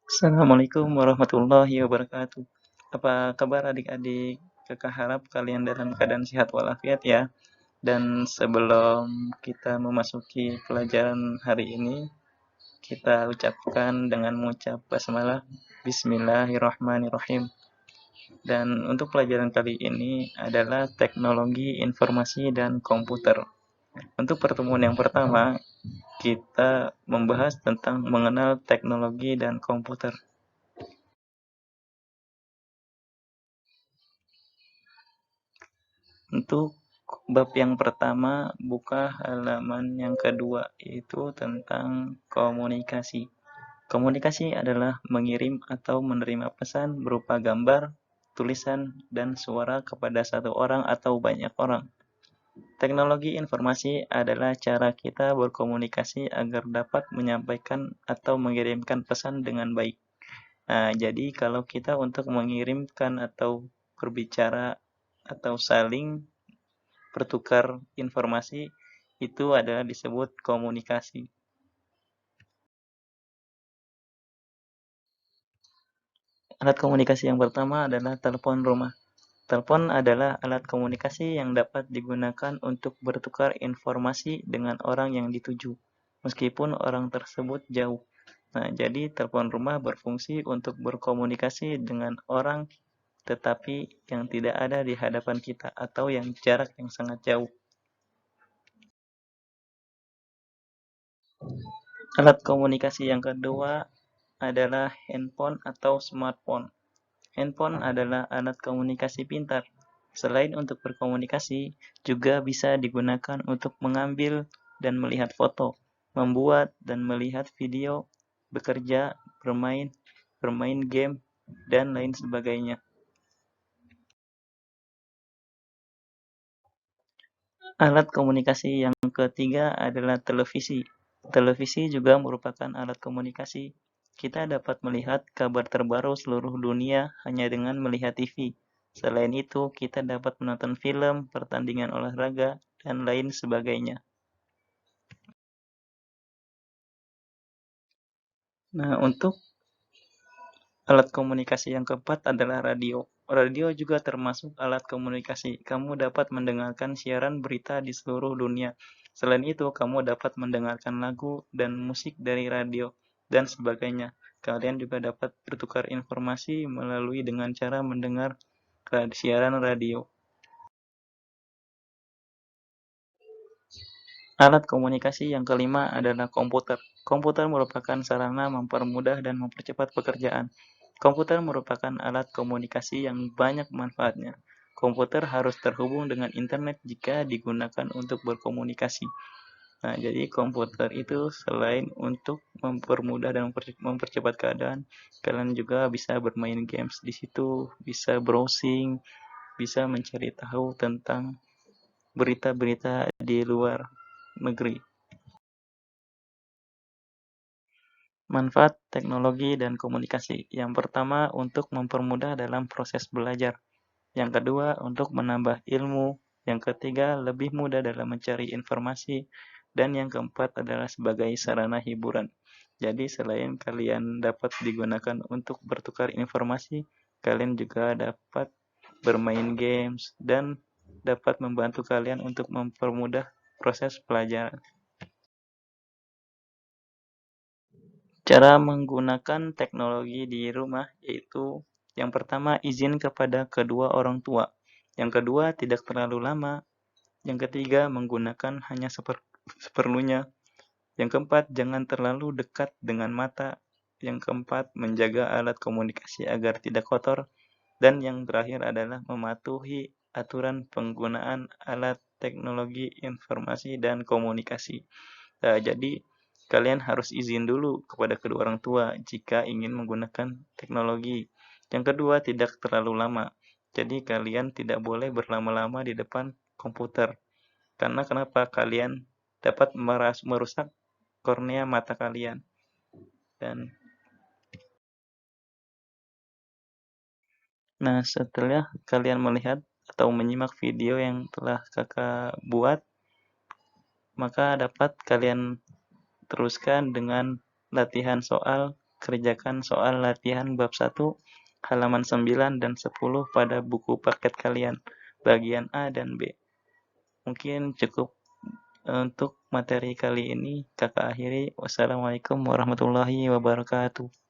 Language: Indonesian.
Assalamualaikum warahmatullahi wabarakatuh. Apa kabar adik-adik? Kakak harap kalian dalam keadaan sehat walafiat ya. Dan sebelum kita memasuki pelajaran hari ini, kita ucapkan dengan mengucap basmalah Bismillahirrahmanirrahim. Dan untuk pelajaran kali ini adalah teknologi informasi dan komputer. Untuk pertemuan yang pertama, kita membahas tentang mengenal teknologi dan komputer. Untuk bab yang pertama, buka halaman yang kedua, yaitu tentang komunikasi. Komunikasi adalah mengirim atau menerima pesan berupa gambar, tulisan, dan suara kepada satu orang atau banyak orang. Teknologi informasi adalah cara kita berkomunikasi agar dapat menyampaikan atau mengirimkan pesan dengan baik. Nah, jadi kalau kita untuk mengirimkan atau berbicara atau saling bertukar informasi itu adalah disebut komunikasi. Alat komunikasi yang pertama adalah telepon rumah. Telepon adalah alat komunikasi yang dapat digunakan untuk bertukar informasi dengan orang yang dituju, meskipun orang tersebut jauh. Nah, jadi telepon rumah berfungsi untuk berkomunikasi dengan orang tetapi yang tidak ada di hadapan kita atau yang jarak yang sangat jauh. Alat komunikasi yang kedua adalah handphone atau smartphone. Handphone adalah alat komunikasi pintar. Selain untuk berkomunikasi, juga bisa digunakan untuk mengambil dan melihat foto, membuat dan melihat video, bekerja, bermain, bermain game, dan lain sebagainya. Alat komunikasi yang ketiga adalah televisi. Televisi juga merupakan alat komunikasi. Kita dapat melihat kabar terbaru seluruh dunia hanya dengan melihat TV. Selain itu, kita dapat menonton film, pertandingan olahraga, dan lain sebagainya. Nah, untuk alat komunikasi yang keempat adalah radio. Radio juga termasuk alat komunikasi. Kamu dapat mendengarkan siaran berita di seluruh dunia. Selain itu, kamu dapat mendengarkan lagu dan musik dari radio dan sebagainya. Kalian juga dapat bertukar informasi melalui dengan cara mendengar siaran radio. Alat komunikasi yang kelima adalah komputer. Komputer merupakan sarana mempermudah dan mempercepat pekerjaan. Komputer merupakan alat komunikasi yang banyak manfaatnya. Komputer harus terhubung dengan internet jika digunakan untuk berkomunikasi. Nah, jadi komputer itu selain untuk mempermudah dan mempercepat keadaan, kalian juga bisa bermain games di situ, bisa browsing, bisa mencari tahu tentang berita-berita di luar negeri. Manfaat teknologi dan komunikasi. Yang pertama, untuk mempermudah dalam proses belajar. Yang kedua, untuk menambah ilmu. Yang ketiga, lebih mudah dalam mencari informasi. Dan yang keempat adalah sebagai sarana hiburan. Jadi selain kalian dapat digunakan untuk bertukar informasi, kalian juga dapat bermain games dan dapat membantu kalian untuk mempermudah proses pelajaran. Cara menggunakan teknologi di rumah yaitu yang pertama izin kepada kedua orang tua. Yang kedua tidak terlalu lama. Yang ketiga menggunakan hanya seperlunya. Yang keempat jangan terlalu dekat dengan mata. Yang keempat menjaga alat komunikasi agar tidak kotor. Dan yang terakhir adalah mematuhi aturan penggunaan alat teknologi informasi dan komunikasi. Jadi kalian harus izin dulu kepada kedua orang tua jika ingin menggunakan teknologi. Yang kedua, tidak terlalu lama. Jadi kalian tidak boleh berlama-lama di depan komputer. Karena kenapa? Kalian dapat merusak kornea mata kalian. Dan nah, setelah kalian melihat atau menyimak video yang telah kakak buat, maka dapat kalian teruskan dengan latihan soal kerjakan soal latihan bab 1 halaman 9 dan 10 pada buku paket kalian, bagian A dan B. Mungkin cukup untuk materi kali ini. Kakak akhiri. Wassalamualaikum warahmatullahi wabarakatuh.